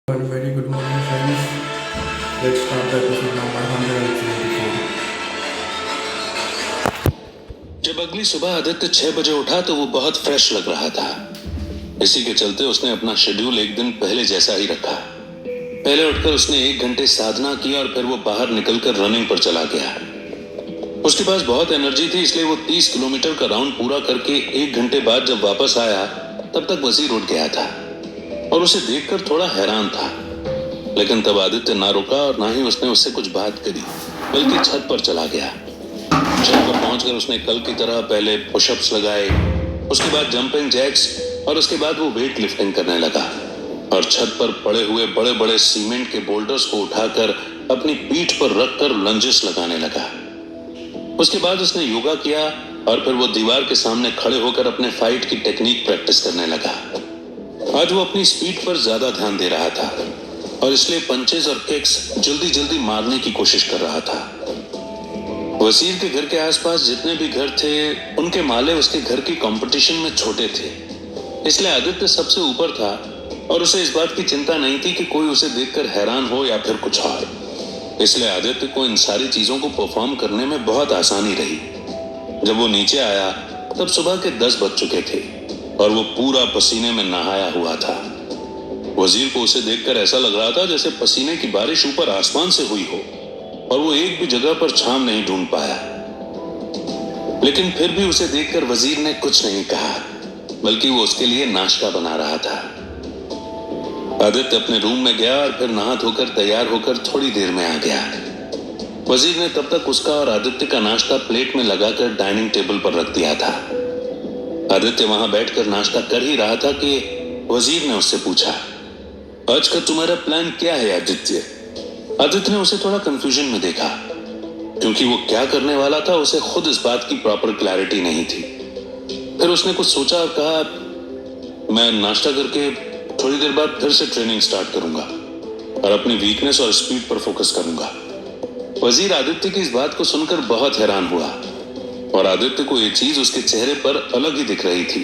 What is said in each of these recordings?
And very good morning, friends. Let's start the episode number 174. जब अगली सुबह आदित्य 6 बजे उठा तो वो बहुत फ्रेश लग रहा था। इसी के चलते उसने अपना शेड्यूल एक दिन पहले जैसा ही रखा। पहले उठकर उसने 1 घंटे साधना की और फिर वो बाहर निकलकर रनिंग पर चला गया। उसके पास बहुत एनर्जी थी, इसलिए वो 30 किलोमीटर का राउंड पूरा करके 1 घंटे बाद जब वापस आया तब तक वजीर उठ गया था और उसे देखकर थोड़ा हैरान था। लेकिन तब आदित्य ना रुका और ना ही उसने उससे कुछ बात करी, बल्कि छत पर चला गया। छत पर पहुंचकर उसने कल की तरह पहले पुशअप्स लगाए, उसके बाद जंपिंग जैक्स और उसके बाद वो वेट लिफ्टिंग करने लगा और छत पर पड़े हुए बड़े बड़े सीमेंट के बोल्डर्स को उठाकर अपनी पीठ पर रखकर लंजेस लगाने लगा। उसके बाद उसने योगा किया और फिर वो दीवार के सामने खड़े होकर अपने फाइट की टेक्निक प्रैक्टिस करने लगा। आज वो अपनी स्पीड पर ज्यादा ध्यान दे रहा था और इसलिए पंचेस और किक्स जल्दी जल्दी मारने की कोशिश कर रहा था। वजीर के घर के आसपास जितने भी घर थे उनके माले उसके घर की कंपटीशन में छोटे थे, इसलिए आदित्य सबसे ऊपर था और उसे इस बात की चिंता नहीं थी कि कोई उसे देखकर हैरान हो या फिर कुछ और। इसलिए आदित्य को इन सारी चीजों को परफॉर्म करने में बहुत आसानी रही। जब वो नीचे आया तब सुबह के 10 बज चुके थे और वो पूरा पसीने में नहाया हुआ था। वजीर को उसे देखकर ऐसा लग रहा था जैसे पसीने की बारिश ऊपर आसमान से हुई हो और वो एक भी जगह पर छांव नहीं ढूंढ पाया। लेकिन फिर भी उसे देखकर वजीर ने कुछ नहीं कहा, बल्कि वो उसके लिए नाश्ता बना रहा था। आदित्य अपने रूम में गया और फिर नहा धोकर तैयार होकर थोड़ी देर में आ गया। वजीर ने तब तक उसका और आदित्य का नाश्ता प्लेट में लगाकर डाइनिंग टेबल पर रख दिया था। आदित्य वहां बैठकर नाश्ता कर ही रहा था कि वजीर ने उससे पूछा, आज का तुम्हारा प्लान क्या है आदित्य? आदित्य ने उसे थोड़ा कंफ्यूजन में देखा, क्योंकि वो क्या करने वाला था उसे खुद इस बात की प्रॉपर क्लैरिटी नहीं थी। फिर उसने कुछ सोचा और कहा, मैं नाश्ता करके थोड़ी देर बाद फिर से ट्रेनिंग स्टार्ट करूंगा और अपनी वीकनेस और स्पीड पर फोकस करूंगा। वजीर आदित्य की इस बात को सुनकर बहुत हैरान हुआ और आदित्य को ये चीज उसके चेहरे पर अलग ही दिख रही थी,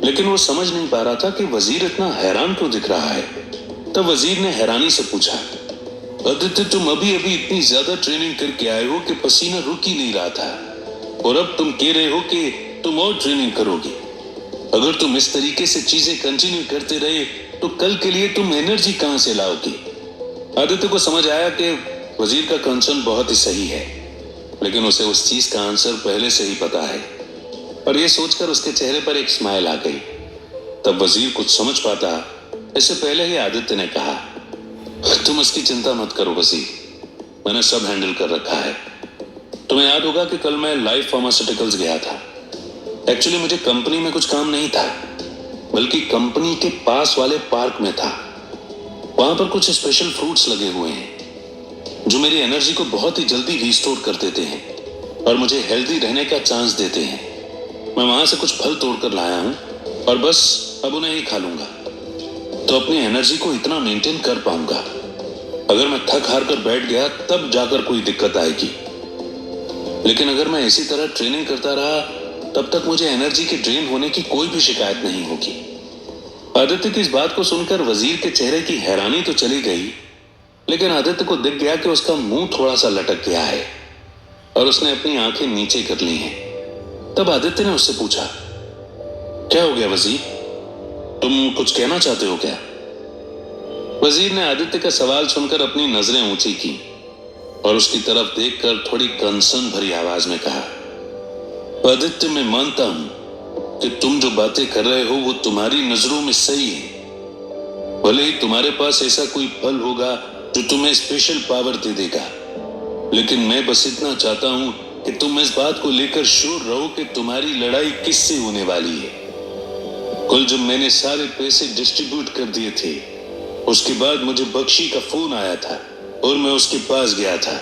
लेकिन वो समझ नहीं पा रहा था कि वजीर इतना हैरान क्यों दिख रहा है। तब वजीर ने हैरानी से पूछा, आदित्य तुम अभी अभी इतनी ज्यादा ट्रेनिंग करके आए हो कि पसीना रुक ही नहीं रहा था और अब तुम कह रहे हो कि तुम और ट्रेनिंग करोगे। अगर तुम इस तरीके से चीजें कंटिन्यू करते रहे तो कल के लिए तुम एनर्जी कहां से लाओगे? आदित्य को समझ आया कि वजीर का कंसर्न बहुत ही सही है, लेकिन उसे उस चीज का आंसर पहले से ही पता है और ये सोचकर उसके चेहरे पर एक स्माइल आ गई। तब वजीर कुछ समझ पाता इससे पहले ही आदित्य ने कहा, तुम इसकी चिंता मत करो वजीर, मैंने सब हैंडल कर रखा है। तुम्हें याद होगा कि कल मैं लाइफ फार्मास्यूटिकल्स गया था। एक्चुअली मुझे कंपनी में कुछ काम नहीं था, बल्कि कंपनी के पास वाले पार्क में था। वहां पर कुछ स्पेशल फ्रूट्स लगे हुए हैं जो मेरी एनर्जी को बहुत ही जल्दी रिस्टोर कर देते हैं और मुझे हेल्दी रहने का चांस देते हैं। मैं वहां से कुछ फल तोड़कर लाया हूं और बस अब उन्हें ही खा लूंगा तो अपनी एनर्जी को इतना मेंटेन कर पाऊंगा। अगर मैं थक हार कर बैठ गया तब जाकर कोई दिक्कत आएगी, लेकिन अगर मैं इसी तरह ट्रेनिंग करता रहा तब तक मुझे एनर्जी के ड्रेन होने की कोई भी शिकायत नहीं होगी। आदित्य की इस बात को सुनकर वजीर के चेहरे की हैरानी तो चली गई, लेकिन आदित्य को दिख गया कि उसका मुंह थोड़ा सा लटक गया है और उसने अपनी आंखें नीचे कर ली हैं। तब आदित्य ने उससे पूछा, क्या हो गया वजीर, तुम कुछ कहना चाहते हो क्या? वजीर ने आदित्य का सवाल सुनकर अपनी नजरें ऊंची की और उसकी तरफ देखकर थोड़ी कंसर्न भरी आवाज में कहा, आदित्य मैं मानता हूं कि तुम जो बातें कर रहे हो वो तुम्हारी नजरों में सही है। भले ही तुम्हारे पास ऐसा कोई फल होगा जो तुम्हें स्पेशल पावर दे देगा, लेकिन मैं बस इतना चाहता हूं कि तुम इस बात को लेकर श्योर रहो कि तुम्हारी लड़ाई किससे होने वाली है। कल जब मैंने सारे पैसे डिस्ट्रीब्यूट कर दिए थे उसके बाद मुझे बख्शी का फोन आया था और मैं उसके पास गया था।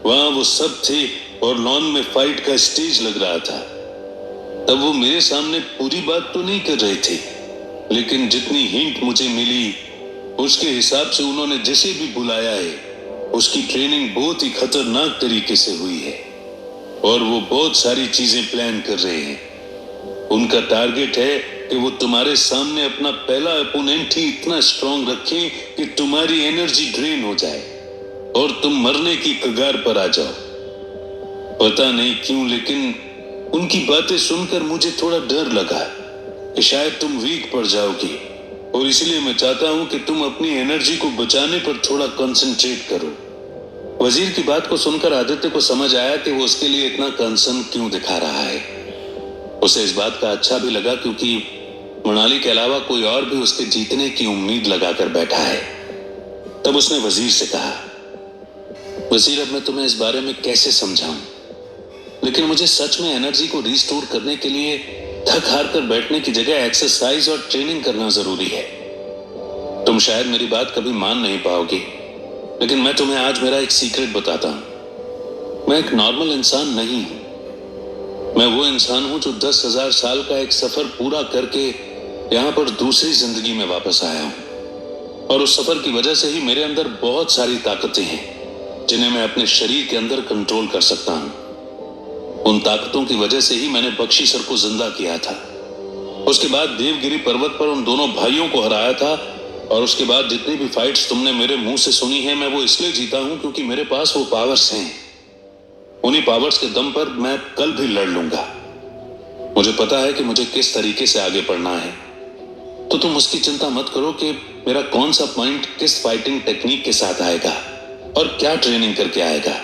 वहां वो सब थे और लॉन में फाइट का स्टेज लग रहा था। तब वो मेरे सामने पूरी बात तो नहीं कर रहे थे, लेकिन जितनी हिंट मुझे मिली उसके हिसाब से उन्होंने जिसे भी बुलाया है उसकी ट्रेनिंग बहुत ही खतरनाक तरीके से हुई है और वो बहुत सारी चीजें प्लान कर रहे हैं। उनका टारगेट है कि वो तुम्हारे सामने अपना पहला अपोनेंट ही इतना स्ट्रांग रखें कि तुम्हारी एनर्जी ड्रेन हो जाए और तुम मरने की कगार पर आ जाओ। पता नहीं क्यों, लेकिन उनकी बातें सुनकर मुझे थोड़ा डर लगा कि शायद तुम वीक पड़ जाओगी, और इसलिए मैं चाहता हूं कि तुम अपनी एनर्जी को बचाने पर थोड़ा कंसंट्रेट करो। वजीर की बात को सुनकर आदित्य को समझ आया कि वो उसके लिए इतना कंसर्न क्यों दिखा रहा है। उसे इस बात का अच्छा भी लगा क्योंकि मृणाली के अलावा कोई और भी उसके जीतने की उम्मीद लगाकर बैठा है। तब उसने वजीर से कहा, वजीर, अब मैं तुम्हें इस बारे में कैसे समझाऊं, लेकिन मुझे सच में एनर्जी को रिस्टोर करने के लिए थक हार कर बैठने की जगह एक्सरसाइज और ट्रेनिंग करना जरूरी है। तुम शायद मेरी बात कभी मान नहीं पाओगे, लेकिन मैं तुम्हें आज मेरा एक सीक्रेट बताता हूं। मैं एक नॉर्मल इंसान नहीं हूं। मैं वो इंसान हूं जो 10,000 साल का एक सफर पूरा करके यहां पर दूसरी जिंदगी में वापस आया हूं, और उस सफर की वजह से ही मेरे अंदर बहुत सारी ताकतें हैं जिन्हें मैं अपने शरीर के अंदर कंट्रोल कर सकता हूं। उन ताकतों की वजह से ही मैंने बख्शी सर को जिंदा किया था। उसके बाद देवगिरी पर्वत पर उन दोनों भाइयों को हराया था, और उसके बाद जितनी भी फाइट्स तुमने मेरे मुंह से सुनी है, मैं वो इसलिए जीता हूं क्योंकि मेरे पास वो पावर्स हैं। उन्हीं पावर्स के दम पर मैं कल भी लड़ लूंगा। मुझे पता है कि मुझे किस तरीके से आगे बढ़ना है, तो तुम उसकी चिंता मत करो कि मेरा कौन सा पॉइंट किस फाइटिंग टेक्निक के साथ आएगा और क्या ट्रेनिंग करके आएगा।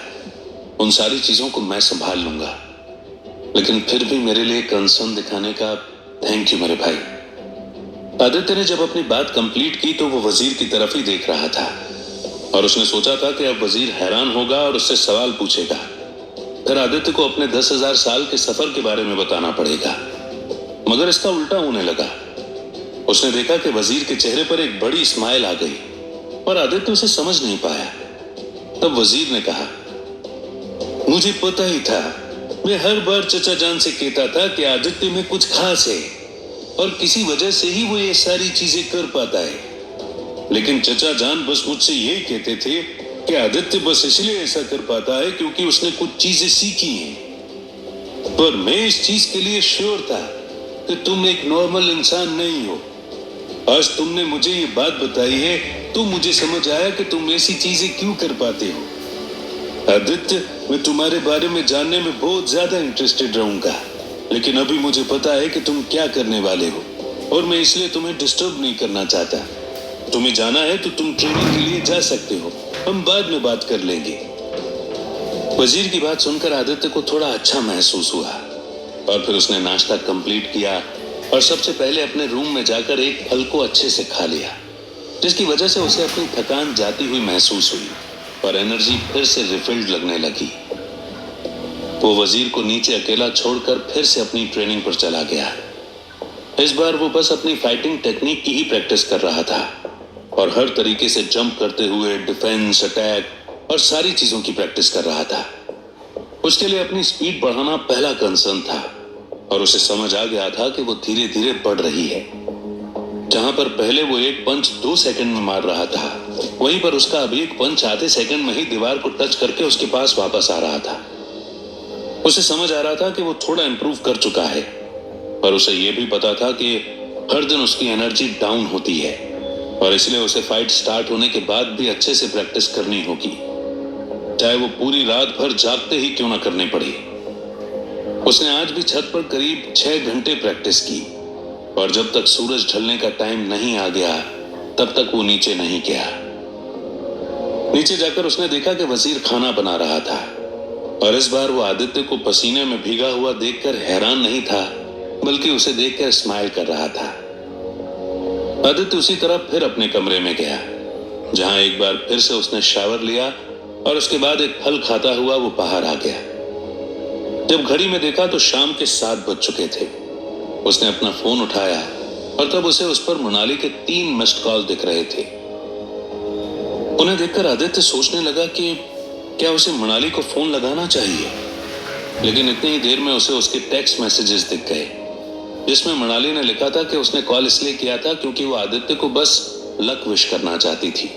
उन सारी चीजों को मैं संभाल लूंगा। लेकिन फिर भी मेरे लिए कंसर्न दिखाने का थैंक यू मेरे भाई। आदित्य ने जब अपनी बात कंप्लीट की तो वो वजीर की तरफ ही देख रहा था, और उसने सोचा था कि अब वजीर हैरान होगा और उससे सवाल पूछेगा। फिर आदित्य को अपने 10,000 साल के सफर के बारे में बताना पड़ेगा, मगर इसका उल्टा होने लगा। उसने देखा कि वजीर के चेहरे पर एक बड़ी स्माइल आ गई, और आदित्य उसे समझ नहीं पाया। तब वजीर ने कहा, मुझे पता ही था। मैं हर बार चचा जान से कहता था कि आदित्य में कुछ खास है और किसी वजह से ही वो ये सारी चीजें कर पाता है, लेकिन चचा जान बस मुझसे यही कहते थे कि आदित्य बस इसलिए ऐसा कर पाता है क्योंकि उसने कुछ चीजें सीखी हैं। पर मैं इस चीज के लिए श्योर था कि तुम एक नॉर्मल इंसान नहीं हो। आज तुमने मुझे ये बात बताई है तो मुझे समझ आया कि तुम ऐसी चीजें क्यों कर पाते हो। आदित्य, मैं तुम्हारे बारे में जानने में बहुत ज्यादा इंटरेस्टेड रहूंगा, लेकिन अभी मुझे पता है कि तुम क्या करने वाले हो, और मैं इसलिए तुम्हें डिस्टर्ब नहीं करना चाहता। तुम्हें जाना है तो तुम ट्रेनिंग के लिए जा सकते हो, हम बाद में बात कर लेंगे। वजीर की बात सुनकर आदित्य को थोड़ा अच्छा महसूस हुआ, और फिर उसने नाश्ता कंप्लीट किया और सबसे पहले अपने रूम में जाकर एक फल को अच्छे से खा लिया, जिसकी वजह से उसे अपनी थकान जाती हुई महसूस हुई और एनर्जी फिर से रिफिल्ड लगने लगी। वो वजीर को नीचे अकेला छोड़कर फिर से अपनी ट्रेनिंग पर चला गया। इस बार वो बस अपनी फाइटिंग टेक्निक की ही प्रैक्टिस कर रहा था, और हर तरीके से जंप करते हुए डिफेंस, अटैक और सारी चीजों की प्रैक्टिस कर रहा था। उसके लिए अपनी स्पीड बढ़ाना पहला कंसर्न था, और उसे समझ आ गया था कि वो धीरे धीरे बढ़ रही है। जहां पर पहले वो एक पंच 2 सेकंड में मार रहा था, वहीं पर उसका अभी एक पंच आधे सेकंड में ही दीवार को टच करके उसके पास वापस आ रहा था। उसे समझ आ रहा था कि वो थोड़ा इंप्रूव कर चुका है, पर उसे यह भी पता था कि हर दिन उसकी एनर्जी डाउन होती है, और इसलिए उसे फाइट स्टार्ट होने के बाद भी अच्छे से प्रैक्टिस करनी होगी, चाहे वो पूरी रात भर जागते ही क्यों ना करनी पड़े। उसने आज भी छत पर करीब 6 घंटे प्रैक्टिस की, और जब तक सूरज ढलने का टाइम नहीं आ गया तब तक वो नीचे नहीं गया। नीचे जाकर उसने देखा कि वजीर खाना बना रहा था, और इस बार वो आदित्य को पसीने में भीगा हुआ देखकर हैरान नहीं था, बल्कि उसे देखकर स्माइल कर रहा था। आदित्य उसी तरह फिर अपने कमरे में गया, जहां एक बार फिर से उसने शावर लिया, और उसके बाद एक फल खाता हुआ वो बाहर आ गया। जब घड़ी में देखा तो शाम के 7 बज चुके थे। उसने अपना फोन उठाया, और तब उसे उस पर मृणाली के 3 मिस्ड कॉल दिख रहे थे। उन्हें देखकर आदित्य सोचने लगा कि क्या उसे मृणाली को फोन लगाना चाहिए, लेकिन इतनी ही देर में उसे उसके टेक्स्ट मैसेजेस दिख गए, जिसमें मृणाली ने लिखा था कि उसने कॉल इसलिए किया था क्योंकि वो आदित्य को बस लक विश करना चाहती थी,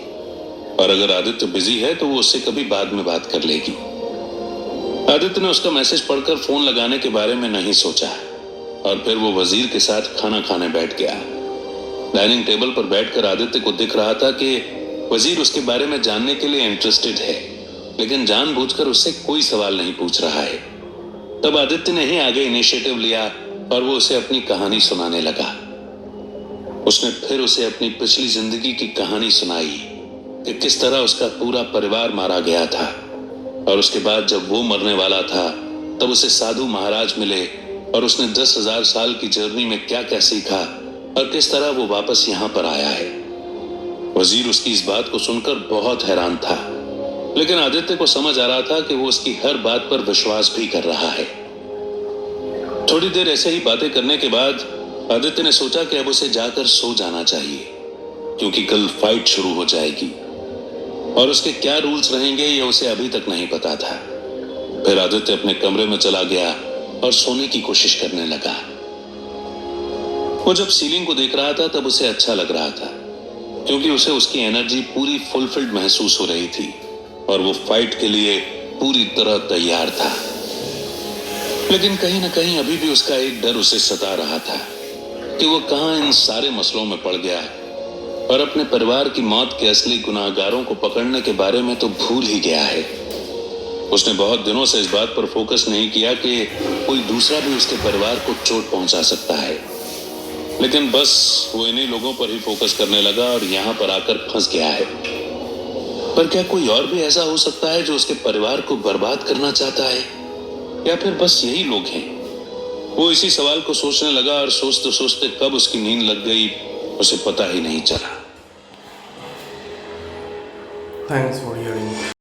और अगर आदित्य बिजी है तो वो उससे कभी बाद में बात कर लेगी। आदित्य ने उसका मैसेज पढ़कर फोन लगाने के बारे में नहीं सोचा, और फिर वो वजीर के साथ खाना खाने बैठ गया। डाइनिंग टेबल पर बैठकर आदित्य को दिख रहा था कि वजीर उसके बारे में जानने के लिए इंटरेस्टेड है, लेकिन जानबूझकर उससे कोई सवाल नहीं पूछ रहा है। तब आदित्य ने ही आगे इनिशिएटिव लिया और वो उसे अपनी कहानी सुनाने लगा। उसने फिर उसे अपनी पिछली जिंदगी की कहानी सुनाई कि किस तरह उसका पूरा परिवार मारा गया था, और उसके बाद जब वो मरने वाला था तब उसे साधु महाराज मिले और उसने 10,000 साल की जर्नी में क्या क्या सीखा और किस तरह वो वापस यहां पर आया है। वजीर उसकी इस बात को सुनकर बहुत हैरान था, लेकिन आदित्य को समझ आ रहा था कि वो उसकी हर बात पर विश्वास भी कर रहा है। थोड़ी देर ऐसे ही बातें करने के बाद आदित्य ने सोचा कि अब उसे जाकर सो जाना चाहिए, क्योंकि कल फाइट शुरू हो जाएगी और उसके क्या रूल्स रहेंगे ये उसे अभी तक नहीं पता था। फिर आदित्य अपने कमरे में चला गया और सोने की कोशिश करने लगा। वो जब सीलिंग को देख रहा था तब उसे अच्छा लग रहा था, क्योंकि उसे उसकी एनर्जी पूरी फुलफिल्ड महसूस हो रही थी और वो फाइट के लिए पूरी तरह तैयार था। लेकिन कहीं ना कहीं अभी भी उसका एक डर उसे सता रहा था कि वो कहां इन सारे मसलों में पड़ गया और अपने परिवार की मौत के असली गुनाहगारों को पकड़ने के बारे में तो भूल ही गया है। उसने बहुत दिनों से इस बात पर फोकस नहीं किया कि कोई दूसरा भी उसके परिवार को चोट पहुंचा सकता है, लेकिन बस वो इन्हीं लोगों पर ही फोकस करने लगा और यहां पर आकर फंस गया है। पर क्या कोई और भी ऐसा हो सकता है जो उसके परिवार को बर्बाद करना चाहता है, या फिर बस यही लोग हैं? वो इसी सवाल को सोचने लगा और सोचते सोचते कब उसकी नींद लग गई उसे पता ही नहीं चला। Thanks for hearing.